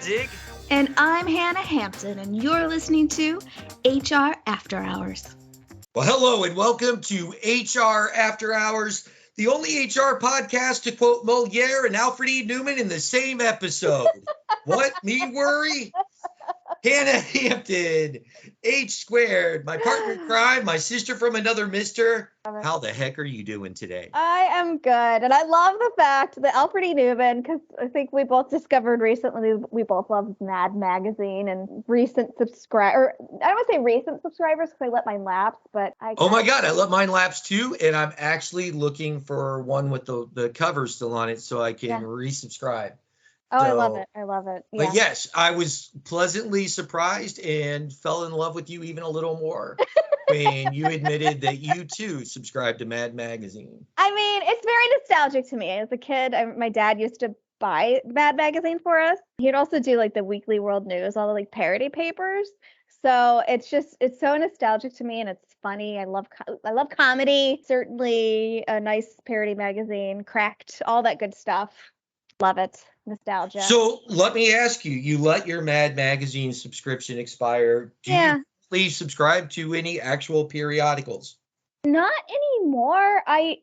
Danzig. And I'm Hannah Hampton, and you're listening to HR After Hours. Well, hello and welcome to HR After Hours, the only HR podcast to quote Moliere and Alfred E. Newman in the same episode. What? Me worry? Hannah Hampton, H squared, my partner in crime, my sister from another mister. How the heck are you doing today? I am good. And I love the fact that Alfred E. Newman, because I think we both discovered recently, we both love Mad Magazine and recent subscribers. I don't want to say recent subscribers because I let mine lapse, but Oh my God, I let mine lapse too. And I'm actually looking for one with the cover still on it so I can resubscribe. Oh, so, I love it. I love it. Yeah. But yes, I was pleasantly surprised and fell in love with you even a little more when you admitted that you too subscribed to Mad Magazine. I mean, it's very nostalgic to me. As a kid, my dad used to buy Mad Magazine for us. He'd also do like the Weekly World News, all the like parody papers. So it's so nostalgic to me, and it's funny. I love comedy. Certainly a nice parody magazine, Cracked, all that good stuff. Love it. Nostalgia. So let me ask you, you let your Mad Magazine subscription expire. Do you please subscribe to any actual periodicals? Not anymore. I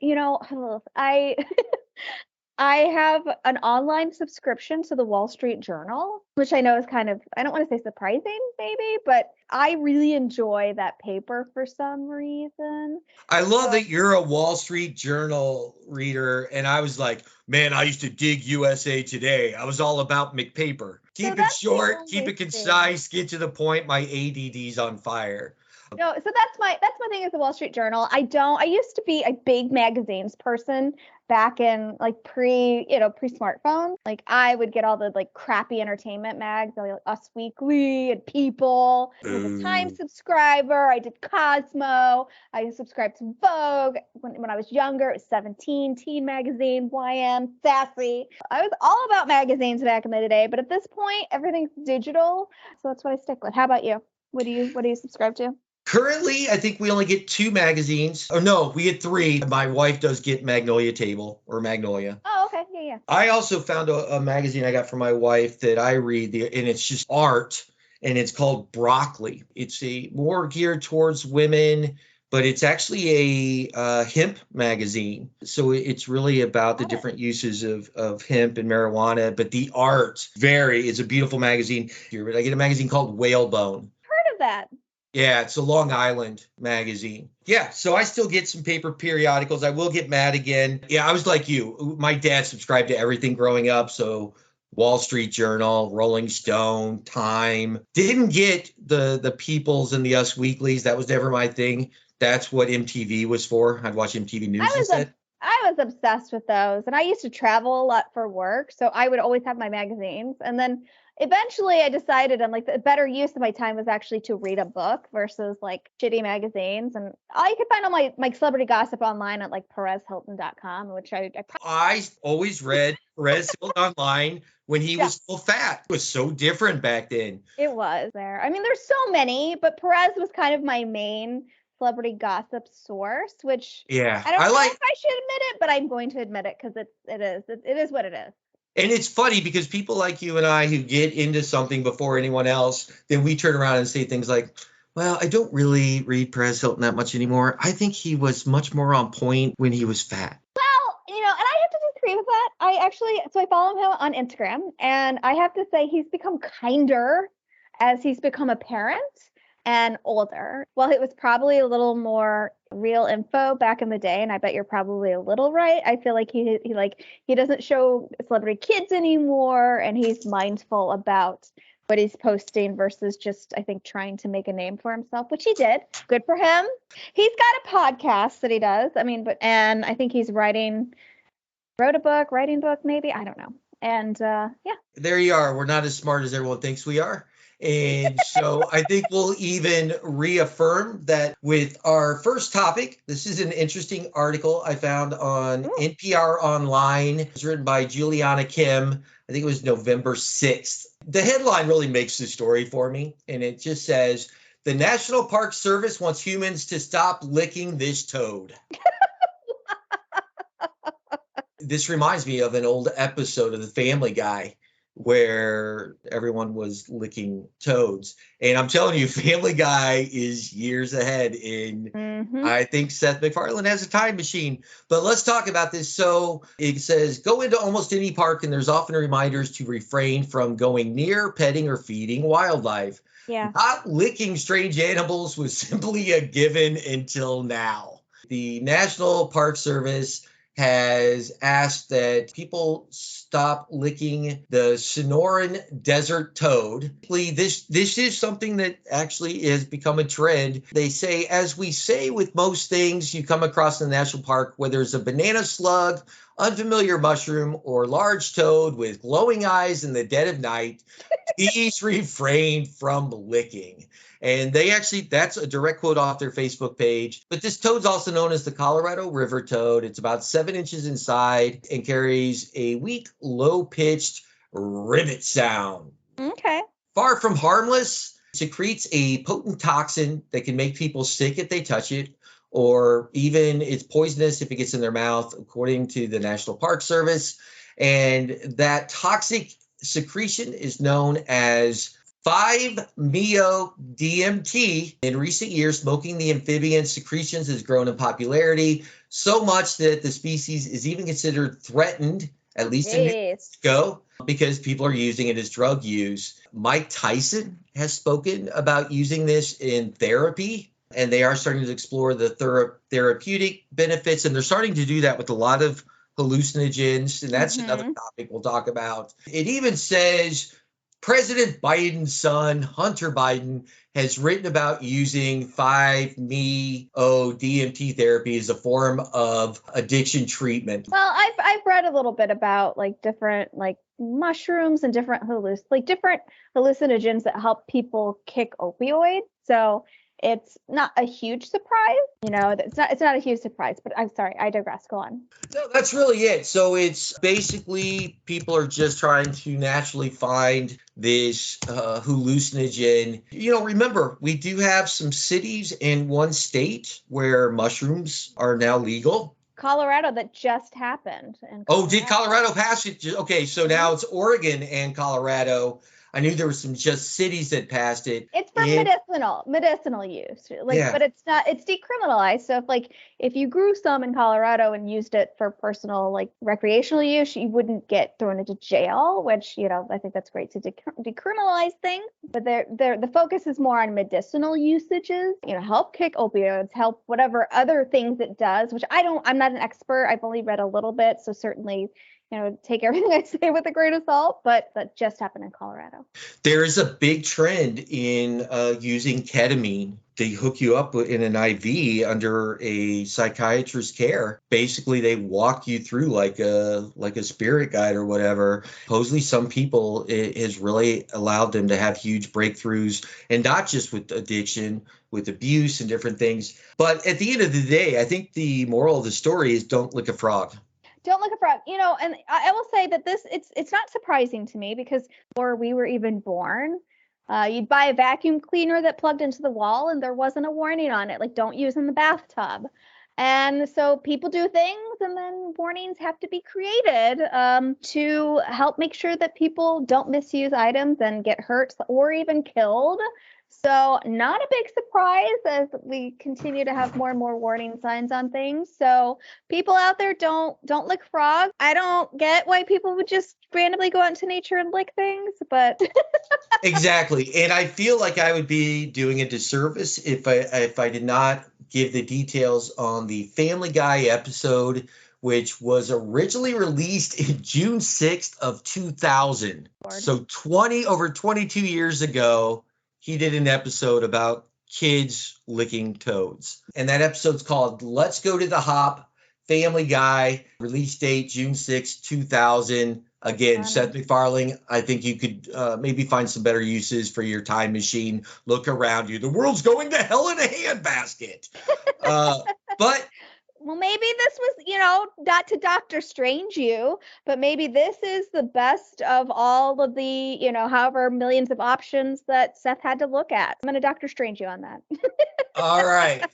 have an online subscription to the Wall Street Journal, which I know is kind of, I don't want to say surprising, maybe, but I really enjoy that paper for some reason. I love that you're a Wall Street Journal reader, and I was like, man, I used to dig USA Today. I was all about McPaper. Keep it short, keep it concise, get to the point. My ADD's on fire. No, so that's my thing is the Wall Street Journal. I used to be a big magazines person back in like pre-smartphone. Like I would get all the like crappy entertainment mags, like Us Weekly and People. I was a Time subscriber. I did Cosmo. I subscribed to Vogue. When I was younger, it was 17, Teen Magazine, YM, Sassy. I was all about magazines back in the day, but at this point, everything's digital. So that's what I stick with. How about you? What do you subscribe to? Currently, I think we only get 2 magazines. Oh, no, we get 3. My wife does get Magnolia Magnolia. Oh, okay. Yeah. I also found a magazine I got from my wife that I read, and it's just art, and it's called Broccoli. It's more geared towards women, but it's actually a hemp magazine. So it's really about the different uses of hemp and marijuana, but the art is a beautiful magazine. I get a magazine called Whalebone. Heard of that. Yeah, it's a Long Island magazine. Yeah, so I still get some paper periodicals. I will get Mad again. Yeah, I was like you. My dad subscribed to everything growing up, so Wall Street Journal, Rolling Stone, Time. Didn't get the Peoples and the Us Weeklies. That was never my thing. That's what MTV was for. I'd watch MTV News instead. I was obsessed with those, and I used to travel a lot for work, so I would always have my magazines. And then eventually I decided on like the better use of my time was actually to read a book versus like shitty magazines. And I could find all my celebrity gossip online at like PerezHilton.com, which I always read Perez Hilton online when he was still fat. It was so different back then. It was there. I mean, there's so many, but Perez was kind of my main celebrity gossip source, which I don't know if I should admit it, but I'm going to admit it because it is what it is. And it's funny because people like you and I who get into something before anyone else, then we turn around and say things like, well, I don't really read Perez Hilton that much anymore. I think he was much more on point when he was fat. Well, and I have to disagree with that. I follow him on Instagram, and I have to say he's become kinder as he's become a parent and older. Well, it was probably a little more real info back in the day, and I bet you're probably a little right. I feel like he doesn't show celebrity kids anymore, and he's mindful about what he's posting versus just, I think, trying to make a name for himself, which he did. Good for him. He's got a podcast that he does. I mean, and I think he's writing a book, maybe. I don't know. And There you are. We're not as smart as everyone thinks we are. And so I think we'll even reaffirm that with our first topic. This is an interesting article I found on NPR Online. It's written by Juliana Kim. I think it was November 6th. The headline really makes the story for me. And it just says, the National Park Service wants humans to stop licking this toad. This reminds me of an old episode of The Family Guy where everyone was licking toads. And I'm telling you, Family Guy is years ahead in. I think Seth MacFarlane has a time machine. But let's talk about this. So it says, go into almost any park, and there's often reminders to refrain from going near, petting, or feeding wildlife. Yeah. Not licking strange animals was simply a given until now. The National Park Service has asked that people stop licking the Sonoran desert toad. This is something that actually has become a trend. They say, as we say with most things you come across in the national park, whether it's a banana slug, unfamiliar mushroom, or large toad with glowing eyes in the dead of night, please refrain from licking. And that's a direct quote off their Facebook page. But this toad's also known as the Colorado River toad. It's about 7 inches inside and carries a weak, low-pitched rivet sound. Okay. Far from harmless, secretes a potent toxin that can make people sick if they touch it, or even it's poisonous if it gets in their mouth, according to the National Park Service. And that toxic secretion is known as 5-MeO-DMT. In recent years, smoking the amphibian secretions has grown in popularity, so much that the species is even considered threatened, at least in New Mexico, because people are using it as drug use. Mike Tyson has spoken about using this in therapy, and they are starting to explore the therapeutic benefits, and they're starting to do that with a lot of hallucinogens, and that's another topic we'll talk about. It even says President Biden's son, Hunter Biden, has written about using 5-MeO-DMT therapy as a form of addiction treatment. Well, I've read a little bit about like different like mushrooms and different hallucinogens that help people kick opioids. So it's not a huge surprise, it's not a huge surprise, but I'm sorry, I digress. Go on. No, that's really it. So it's basically people are just trying to naturally find this hallucinogen. Remember, we do have some cities in one state where mushrooms are now legal. Colorado, that just happened. Oh, did Colorado pass it? Okay, so now it's Oregon and Colorado. I knew there were some just cities that passed it. It's for medicinal use. But it's decriminalized. So if you grew some in Colorado and used it for personal recreational use, you wouldn't get thrown into jail, which, I think that's great to decriminalize things. But the focus is more on medicinal usages, help kick opioids, help whatever other things it does, which I'm not an expert. I've only read a little bit. So certainly, take everything I say with a grain of salt, but that just happened in Colorado. There is a big trend in using ketamine. They hook you up in an IV under a psychiatrist's care. Basically, they walk you through like a spirit guide or whatever. Supposedly, some people, it has really allowed them to have huge breakthroughs, and not just with addiction, with abuse and different things. But at the end of the day, I think the moral of the story is don't lick a frog. Don't look frog, and I will say that it's not surprising to me because before we were even born, you'd buy a vacuum cleaner that plugged into the wall and there wasn't a warning on it, like don't use in the bathtub. And so people do things and then warnings have to be created to help make sure that people don't misuse items and get hurt or even killed. So not a big surprise as we continue to have more and more warning signs on things. So people out there, don't lick frogs. I don't get why people would just randomly go out into nature and lick things, but Exactly. And I feel like I would be doing a disservice if I did not give the details on the Family Guy episode, which was originally released in June 6th of 2000. Lord. So over 22 years ago, he did an episode about kids licking toads. And that episode's called Let's Go to the Hop, Family Guy, release date June 6, 2000. Again, Seth MacFarlane, I think you could maybe find some better uses for your time machine. Look around you. The world's going to hell in a handbasket. But well, maybe this was, not to Dr. Strange you, but maybe this is the best of all of the, however millions of options that Seth had to look at. I'm going to Dr. Strange you on that. All right.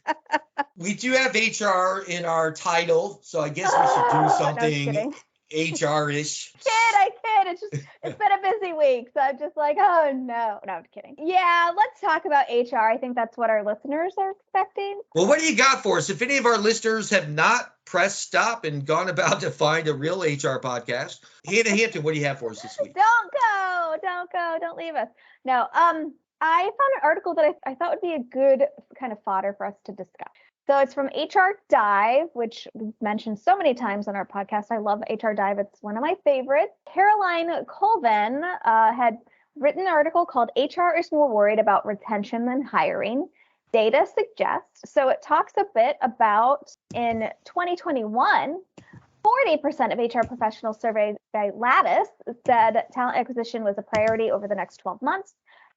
We do have HR in our title, so I guess we should do something HR-ish. I kid. It's been a busy week, so I'm just like, oh no, I'm kidding. Yeah, let's talk about HR. I think that's what our listeners are expecting. Well, what do you got for us? If any of our listeners have not pressed stop and gone about to find a real HR podcast, Hanna Hampton, what do you have for us this week? Don't leave us. No, I found an article that I thought would be a good kind of fodder for us to discuss. So it's from HR Dive, which we've mentioned so many times on our podcast. I love HR Dive. It's one of my favorites. Caroline Colvin had written an article called HR is more worried about retention than hiring. Data suggests. So it talks a bit about in 2021, 40% of HR professionals surveyed by Lattice said talent acquisition was a priority over the next 12 months.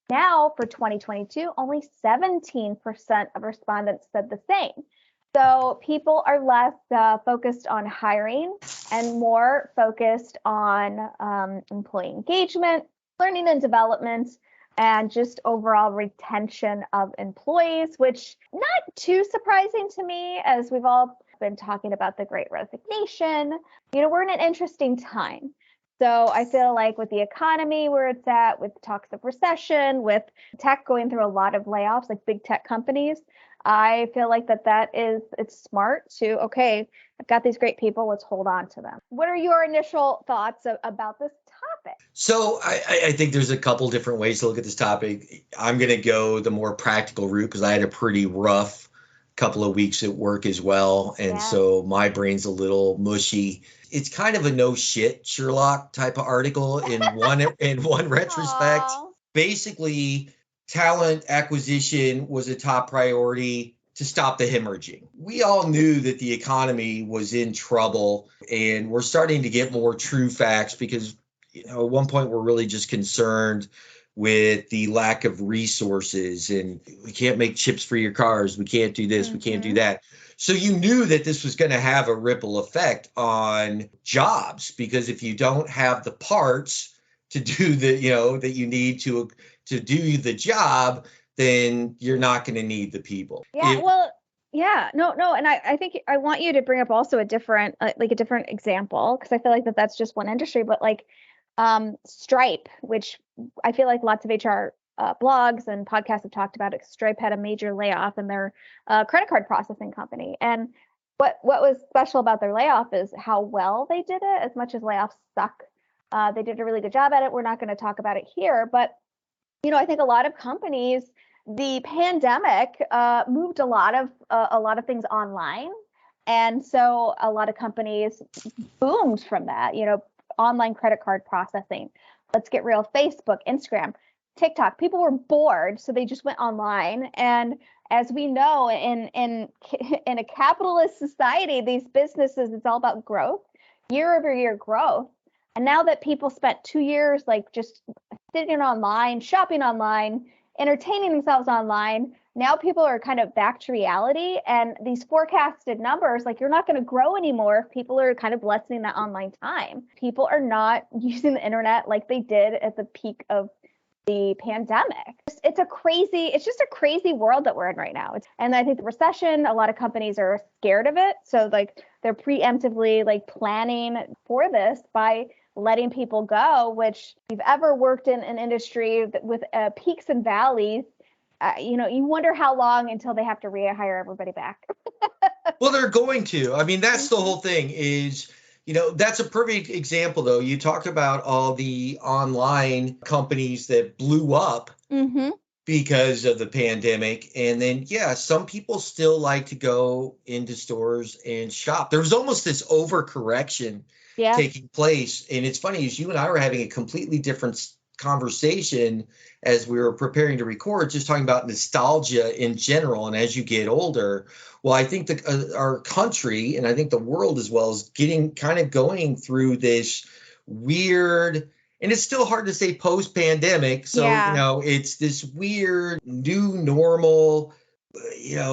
Now, for 2022, only 17% of respondents said the same. So people are less focused on hiring and more focused on employee engagement, learning and development, and just overall retention of employees, which not too surprising to me, as we've all been talking about the Great Resignation. We're in an interesting time. So I feel like with the economy where it's at, with talks of recession, with tech going through a lot of layoffs, like big tech companies, I feel like it's smart to, okay, I've got these great people, let's hold on to them. What are your initial thoughts about this topic? So I think there's a couple different ways to look at this topic. I'm going to go the more practical route because I had a pretty rough couple of weeks at work as well. And so my brain's a little mushy. It's kind of a no shit Sherlock type of article in one retrospect. Aww. Basically, talent acquisition was a top priority to stop the hemorrhaging. We all knew that the economy was in trouble, and we're starting to get more true facts because at one point we're really just concerned with the lack of resources, and we can't make chips for your cars. We can't do this. We can't do that. So you knew that this was going to have a ripple effect on jobs, because if you don't have the parts to do that you need to do the job, then you're not going to need the people. No. And I think I want you to bring up also a different example, because I feel like that's just one industry, but like Stripe, which I feel like lots of HR blogs and podcasts have talked about it. Stripe had a major layoff in their credit card processing company. And what was special about their layoff is how well they did it. As much as layoffs suck, they did a really good job at it. We're not going to talk about it here, but I think a lot of companies, the pandemic moved a lot of things online, and so a lot of companies boomed from that. Online credit card processing. Let's get real. Facebook, Instagram, TikTok. People were bored, so they just went online. And as we know, in a capitalist society, these businesses, it's all about growth, year over year growth. And now that people spent 2 years like just sitting online, shopping online, entertaining themselves online, now people are kind of back to reality. And these forecasted numbers, like, you're not going to grow anymore if people are kind of lessening that online time. People are not using the internet like they did at the peak of the pandemic. It's just a crazy world that we're in right now. And I think the recession, a lot of companies are scared of it. So like they're preemptively like planning for this by letting people go, which if you've ever worked in an industry with peaks and valleys, you wonder how long until they have to rehire everybody back. Well, they're going to. I mean, that's the whole thing is, that's a perfect example, though. You talked about all the online companies that blew up because of the pandemic. And then, some people still like to go into stores and shop. There was almost this overcorrection taking place. And it's funny, is you and I were having a completely different conversation as we were preparing to record, just talking about nostalgia in general. And as you get older, well, I think our country, and I think the world as well, is going through this weird, and it's still hard to say post-pandemic. So, it's this weird new normal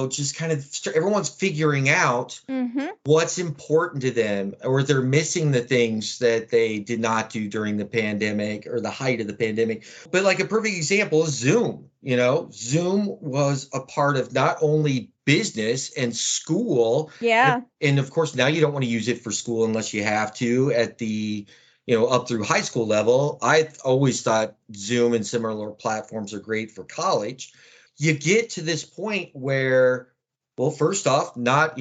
just kind of everyone's figuring out what's important to them, or they're missing the things that they did not do during the pandemic or the height of the pandemic. But like a perfect example is Zoom. Zoom was a part of not only business and school. Yeah. And of course, now you don't want to use it for school unless you have to at the up through high school level. I always thought Zoom and similar platforms are great for college. You get to this point where, well, first off, not,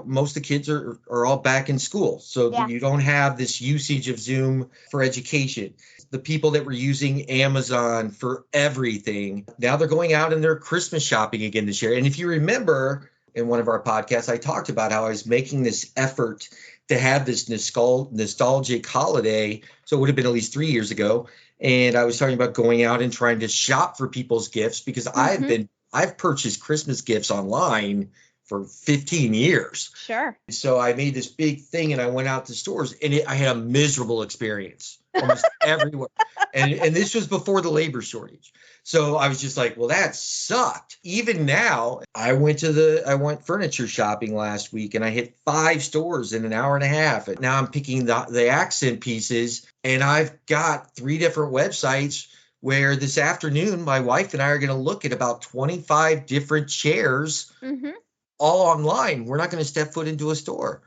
most of the kids are all back in school. So Yeah. you don't have this usage of Zoom for education. The people that were using Amazon for everything, now they're going out and they're Christmas shopping again this year. And if you remember in one of our podcasts, I talked about how I was making this effort to have this nostalgic holiday. So it would have been at least 3 years ago. And I was talking about going out and trying to shop for people's gifts because I've purchased Christmas gifts online for 15 years. Sure. So I made this big thing and I went out to stores and I had a miserable experience almost everywhere. And this was before the labor shortage. So I was just like, well, that sucked. Even now, I went furniture shopping last week and I hit 5 stores in an hour and a half. And now I'm picking the accent pieces, and I've got 3 different websites where this afternoon, my wife and I are going to look at about 25 different chairs all online. We're not going to step foot into a store.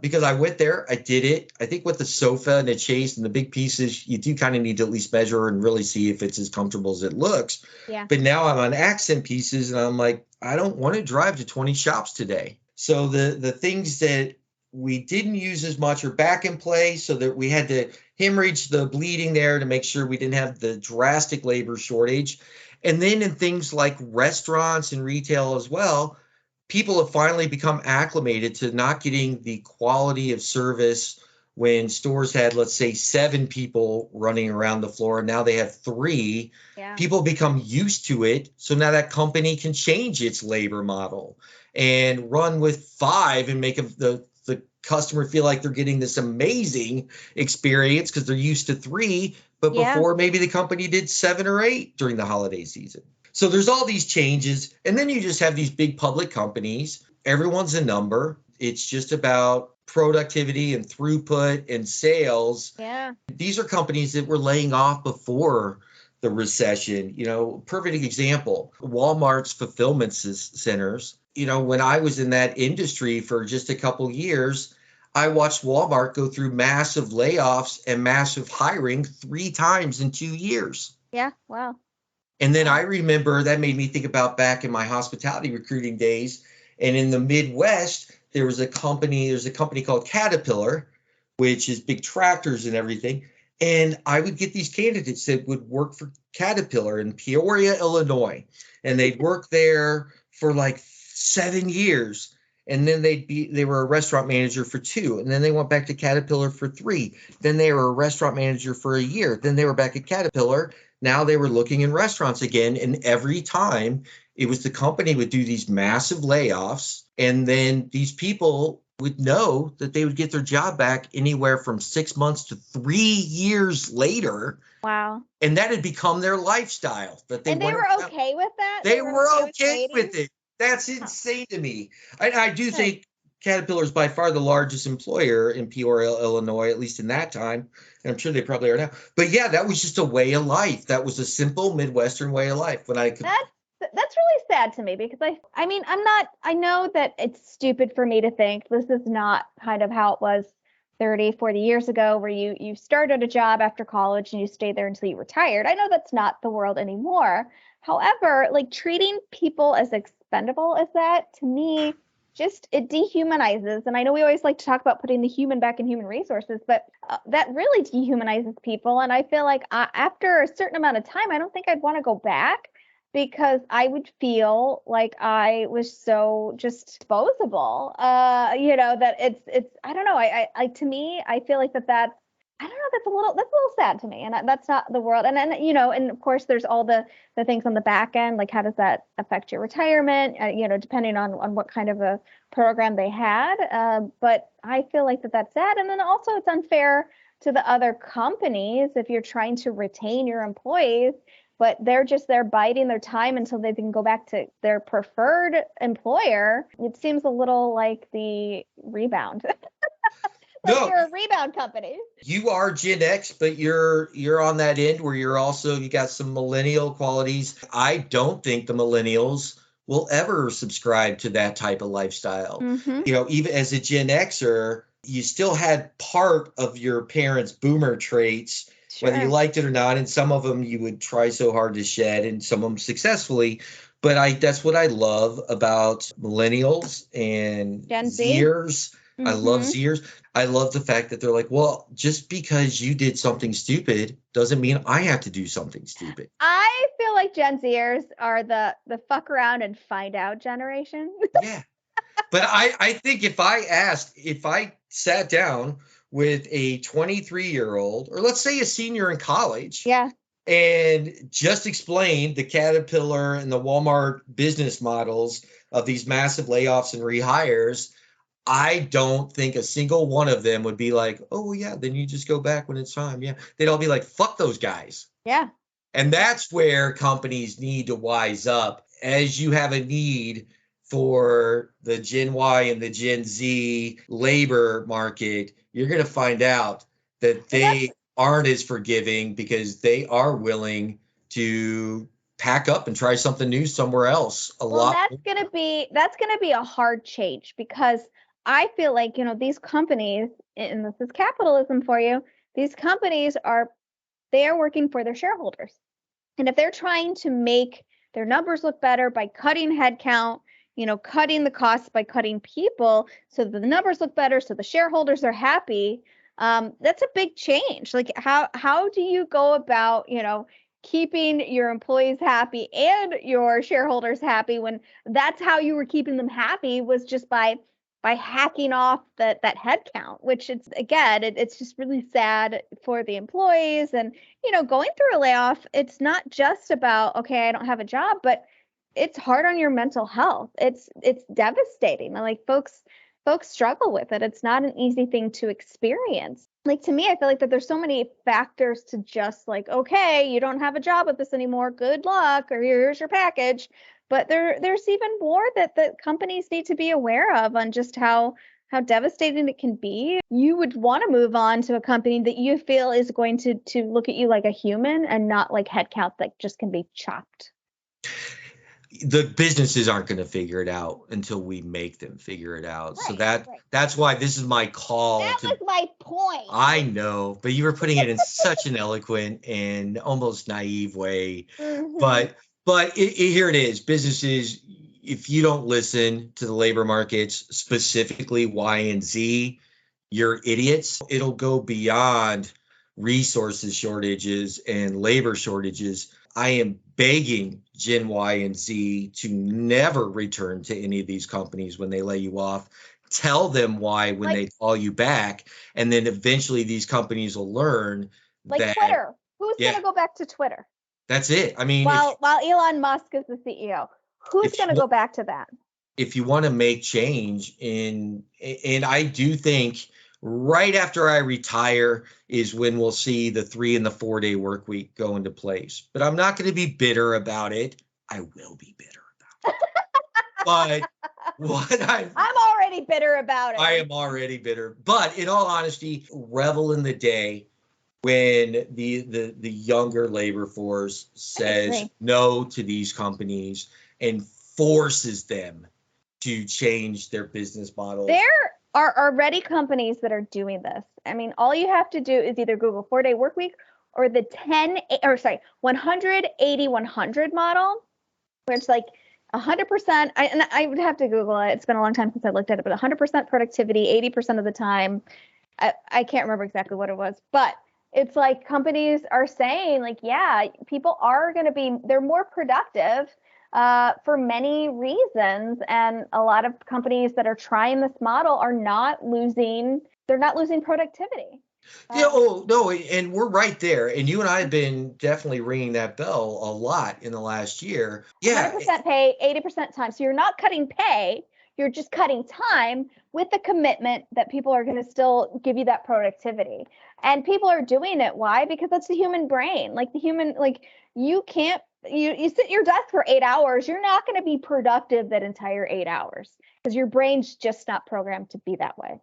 Because I went there, I did it. I think with the sofa and the chase and the big pieces, you do kind of need to at least measure and really see if it's as comfortable as it looks. Yeah. But now I'm on accent pieces and I'm like, I don't want to drive to 20 shops today. So the things that we didn't use as much are back in play, so that we had to hemorrhage the bleeding there to make sure we didn't have the drastic labor shortage. And then in things like restaurants and retail as well, people have finally become acclimated to not getting the quality of service when stores had, let's say, 7 people running around the floor, and now they have 3. Yeah. People become used to it. So now that company can change its labor model and run with 5 and make the customer feel like they're getting this amazing experience because they're used to 3. But before, maybe the company did 7 or 8 during the holiday season. So there's all these changes. And then you just have these big public companies. Everyone's a number. It's just about productivity and throughput and sales. Yeah. These are companies that were laying off before the recession. Perfect example, Walmart's fulfillment centers. When I was in that industry for just a couple years, I watched Walmart go through massive layoffs and massive hiring 3 times in 2 years. Yeah. Wow. And then I remember that made me think about back in my hospitality recruiting days. And in the Midwest, there's a company called Caterpillar, which is big tractors and everything. And I would get these candidates that would work for Caterpillar in Peoria, Illinois. And they'd work there for like 7 years. And then they were a restaurant manager for 2. And then they went back to Caterpillar for 3. Then they were a restaurant manager for a year. Then they were back at Caterpillar. Now they were looking in restaurants again. And every time it was the company would do these massive layoffs. And then these people would know that they would get their job back anywhere from 6 months to 3 years later. Wow. And that had become their lifestyle. And they were okay with that? They were okay with it. That's insane to me. I do think Caterpillar is by far the largest employer in Peoria, Illinois, at least in that time. And I'm sure they probably are now. But yeah, that was just a way of life. That was a simple Midwestern way of life. That's really sad to me because I know that it's stupid for me to think this is not kind of how it was 30, 40 years ago, where you started a job after college and you stayed there until you retired. I know that's not the world anymore. However, like treating people as expendable as that, to me, just it dehumanizes. And I know we always like to talk about putting the human back in human resources, but that really dehumanizes people. And I feel like after a certain amount of time, I don't think I'd want to go back, because I would feel like I was so just disposable, that it's, I don't know. To me, I feel like that's, I don't know, that's a little sad to me. And that's not the world. And then, and of course there's all the things on the back end, like how does that affect your retirement, depending on what kind of a program they had. But I feel like that's sad. And then also it's unfair to the other companies if you're trying to retain your employees, but they're just there biding their time until they can go back to their preferred employer. It seems a little like the rebound. Like No, you're a rebound company. you are Gen X, but you're on that end where you got some millennial qualities. I don't think the millennials will ever subscribe to that type of lifestyle. Mm-hmm. Even as a Gen Xer, you still had part of your parents' boomer traits, whether you Sure. liked it or not, and some of them you would try so hard to shed, and some of them successfully. But that's what I love about millennials and Gen Z. Zers. I love Mm-hmm. Zers. I love the fact that they're like, well, just because you did something stupid doesn't mean I have to do something stupid. I feel like Gen Zers are the fuck around and find out generation. Yeah. But I think if I sat down with a 23-year-old, or let's say a senior in college, Yeah. and just explained the Caterpillar and the Walmart business models of these massive layoffs and rehires, I don't think a single one of them would be like, oh, well, yeah, then you just go back when it's time. Yeah. They'd all be like, fuck those guys. Yeah. And that's where companies need to wise up as you have a need for the Gen Y and the Gen Z labor market. You're going to find out that they aren't as forgiving because they are willing to pack up and try something new somewhere else. That's gonna be a hard change, because I feel like, these companies, and this is capitalism for you, these companies are working for their shareholders. And if they're trying to make their numbers look better by cutting headcount, cutting the costs by cutting people so that the numbers look better, so the shareholders are happy, that's a big change. Like how do you go about, keeping your employees happy and your shareholders happy when that's how you were keeping them happy, was just by hacking off that headcount, which it's just really sad for the employees. And going through a layoff, it's not just about, okay, I don't have a job, but it's hard on your mental health. It's devastating. Like folks struggle with it. It's not an easy thing to experience. Like, to me, I feel like that there's so many factors to just like, okay, you don't have a job with this anymore, good luck, or here's your package. But there's even more that the companies need to be aware of on just how devastating it can be. You would want to move on to a company that you feel is going to look at you like a human and not like headcount that just can be chopped. The businesses aren't going to figure it out until we make them figure it out. Right, So that's why this is my call. That was my point. I know, but you were putting it in such an eloquent and almost naive way. Mm-hmm. But here it is. Businesses, if you don't listen to the labor markets, specifically Y and Z, you're idiots. It'll go beyond resources shortages and labor shortages. I am begging Gen Y and Z to never return to any of these companies when they lay you off. Tell them why when they call you back, and then eventually these companies will learn that Twitter. Who's going to go back to Twitter? That's it. I mean, while Elon Musk is the CEO, who's going to go back to that? If you want to make change, and I do think right after I retire is when we'll see the 3 and the 4 day work week go into place. But I'm not going to be bitter about it. I will be bitter about it. But I'm already bitter about it. I am already bitter. But in all honesty, revel in the day when the younger labor force says no to these companies and forces them to change their business model. There are already companies that are doing this. I mean, all you have to do is either Google 4 day work week or the 100-80-100 model, where it's like 100%. I would have to Google it. It's been a long time since I looked at it, but 100% productivity, 80% of the time. I can't remember exactly what it was, but it's like companies are saying, like, yeah, people are going to they're more productive for many reasons. And a lot of companies that are trying this model are not losing productivity. Yeah, no, and we're right there. And you and I have been definitely ringing that bell a lot in the last year. Yeah. 100% pay, 80% time. So you're not cutting pay. You're just cutting time with the commitment that people are going to still give you that productivity. And people are doing it. Why? Because that's the human brain. Like the human, like you can't, you sit at your desk for 8 hours. You're not going to be productive that entire 8 hours because your brain's just not programmed to be that way.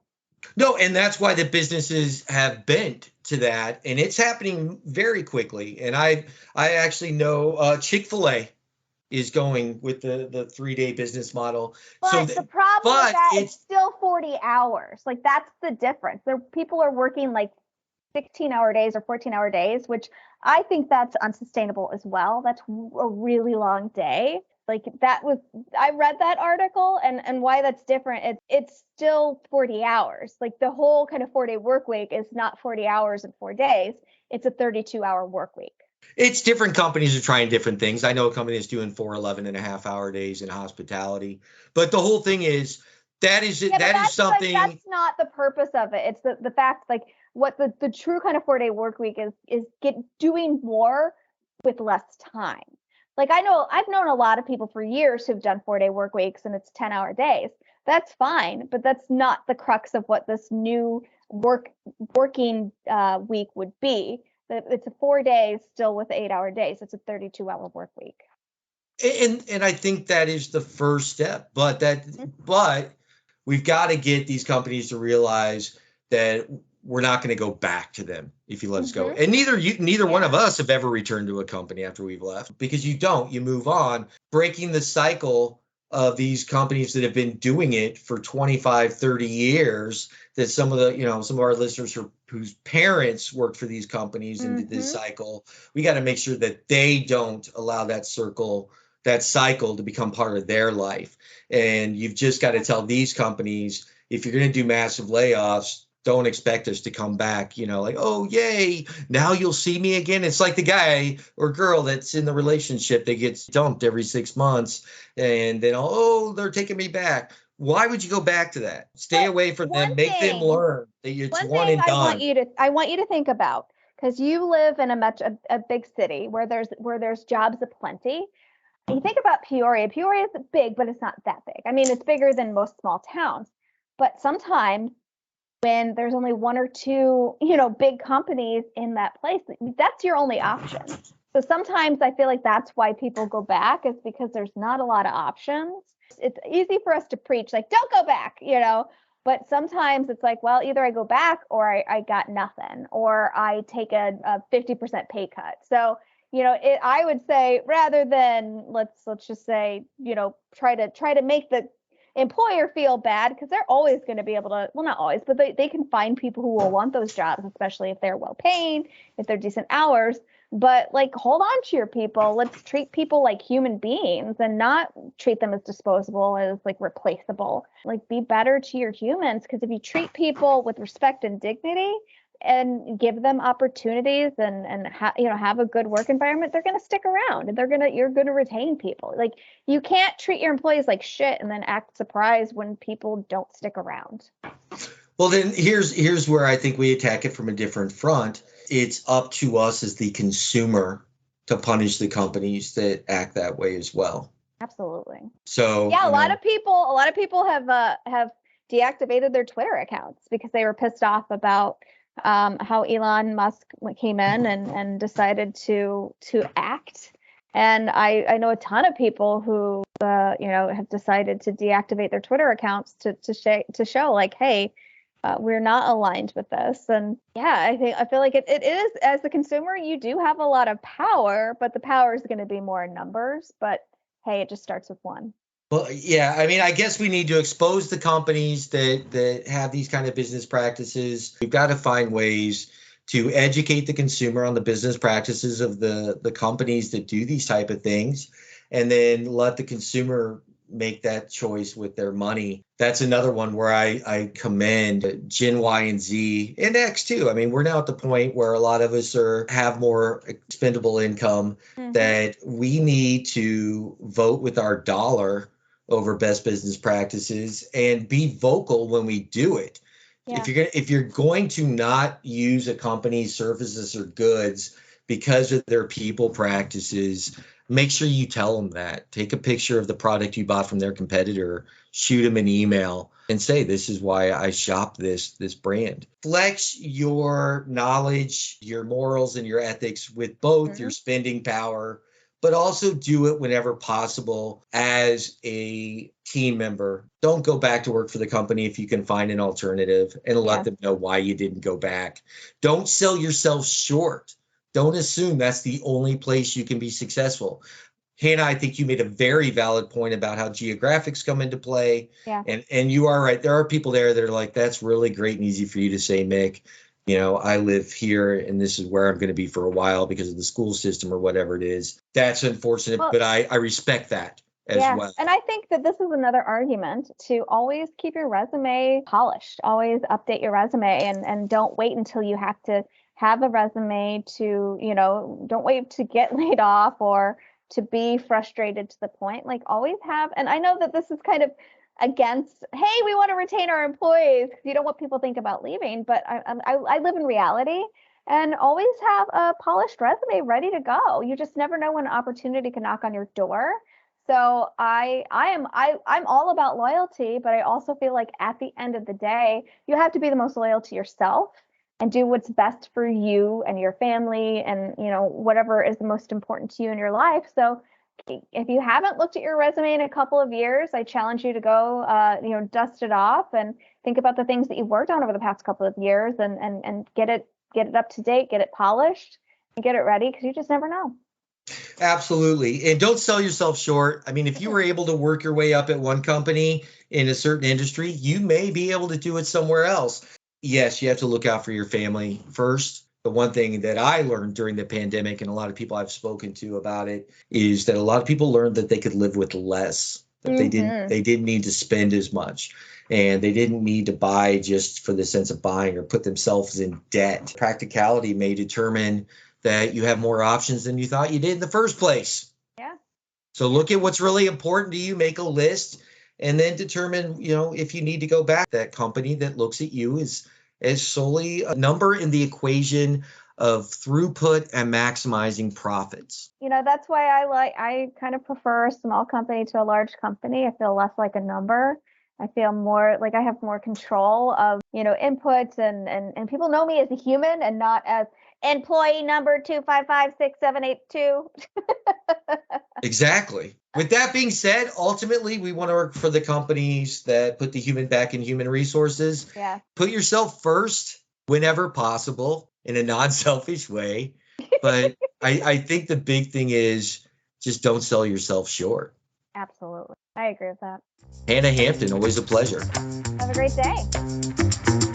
No, and that's why the businesses have bent to that, and it's happening very quickly. And I actually know Chick-fil-A is going with the 3-day business model. But the problem with that is it's still 40 hours. Like that's the difference. People are working like 16-hour days or 14-hour days, which I think that's unsustainable as well. That's a really long day. Like I read that article and why that's different. It's still 40 hours. Like the whole kind of 4-day work week is not 40 hours and 4 days. It's a 32-hour work week. It's different companies are trying different things. I know a company that's doing 4 11.5-hour days in hospitality, but the whole thing is that is something. Like, that's not the purpose of it. It's the fact like what the true kind of 4-day work week is doing more with less time. Like I've known a lot of people for years who've done 4-day work weeks and it's 10-hour days. That's fine, but that's not the crux of what this new working week would be. It's a 4 days still with 8-hour days. It's a 32-hour work week. And I think that is the first step, but we've got to get these companies to realize that we're not going to go back to them if you let us go. And neither one of us have ever returned to a company after we've left, because you move on, breaking the cycle of these companies that have been doing it for 25, 30 years, that some of our listeners whose parents worked for these companies and did this cycle. We got to make sure that they don't allow that cycle to become part of their life. And you've just got to tell these companies, if you're going to do massive layoffs, don't expect us to come back, like, oh, yay, now you'll see me again. It's like the guy or girl that's in the relationship that gets dumped every 6 months and then, oh, they're taking me back. Why would you go back to that? Stay away from them. Make them learn that it's one and done. I want you to think about, because you live in a big city where there's jobs aplenty. And you think about Peoria. Peoria is big, but it's not that big. I mean, it's bigger than most small towns. But sometimes when there's only one or two, big companies in that place, that's your only option. So sometimes I feel like that's why people go back, is because there's not a lot of options. It's easy for us to preach, like, don't go back, but sometimes it's like, well, either I go back or I got nothing, or I take a 50% pay cut. So, I would say, rather than let's just say, try to make the employer feel bad, because they're always going to be able to, well, not always, but they can find people who will want those jobs, especially if they're well paid, if they're decent hours. But like, hold on to your people. Let's treat people like human beings and not treat them as disposable, as like replaceable. Like, be better to your humans, because if you treat people with respect and dignity and give them opportunities and have a good work environment, they're going to stick around, and you're going to retain people. Like, you can't treat your employees like shit and then act surprised when people don't stick around. Well, then here's where I think we attack it from a different front. It's up to us as the consumer to punish the companies that act that way as well. Absolutely. So yeah, a lot of people have deactivated their Twitter accounts because they were pissed off about how Elon Musk came in and decided to act. And I know a ton of people who have decided to deactivate their Twitter accounts to show like, hey, we're not aligned with this. And yeah, I feel like it is, as the consumer, you do have a lot of power, but the power is going to be more in numbers. But hey, it just starts with one. Well, yeah, I mean, I guess we need to expose the companies that have these kind of business practices. We've got to find ways to educate the consumer on the business practices of the companies that do these type of things, and then let the consumer make that choice with their money. That's another one where I commend Gen Y and Z and X too. I mean, we're now at the point where a lot of us have more expendable income, that we need to vote with our dollar over best business practices and be vocal when we do it. Yeah. If you're going to not use a company's services or goods because of their people practices, make sure you tell them that. Take a picture of the product you bought from their competitor, shoot them an email, and say, this is why I shop this brand. Flex your knowledge, your morals, and your ethics with both your spending power, but also do it whenever possible as a team member. Don't go back to work for the company if you can find an alternative, and let them know why you didn't go back. Don't sell yourself short. Don't assume that's the only place you can be successful. Hannah, I think you made a very valid point about how geographics come into play. Yeah. And you are right. There are people there that are like, that's really great and easy for you to say, Mick. You know, I live here and this is where I'm going to be for a while because of the school system or whatever it is. That's unfortunate, but I respect that as well. And I think that this is another argument to always keep your resume polished, always update your resume, and don't wait until you have to have a resume to, don't wait to get laid off or to be frustrated to the point. Like, always have, and I know that this is kind of against, hey, we want to retain our employees because you don't want people to think about leaving, but I live in reality, and always have a polished resume ready to go. You just never know when an opportunity can knock on your door. So I'm all about loyalty, but I also feel like at the end of the day, you have to be the most loyal to yourself and do what's best for you and your family and, whatever is the most important to you in your life. So if you haven't looked at your resume in a couple of years, I challenge you to go, dust it off and think about the things that you've worked on over the past couple of years and get it up to date, get it polished, and get it ready, because you just never know. Absolutely. And don't sell yourself short. I mean, if you were able to work your way up at one company in a certain industry, you may be able to do it somewhere else. Yes, you have to look out for your family first. The one thing that I learned during the pandemic, and a lot of people I've spoken to about it, is that a lot of people learned that they could live with less, that they didn't need to spend as much, and they didn't need to buy just for the sense of buying or put themselves in debt. Practicality may determine that you have more options than you thought you did in the first place. Yeah. So look at what's really important to you, make a list, and then determine, if you need to go back. That company that looks at you as solely a number in the equation of throughput and maximizing profits. That's why I kind of prefer a small company to a large company. I feel less like a number. I feel more like I have more control of, inputs and people know me as a human and not as employee number 2556782. Exactly. With that being said, ultimately, we want to work for the companies that put the human back in human resources. Yeah. Put yourself first whenever possible in a non-selfish way. But I think the big thing is just don't sell yourself short. Absolutely. I agree with that. Hannah Hampton, always a pleasure. Have a great day.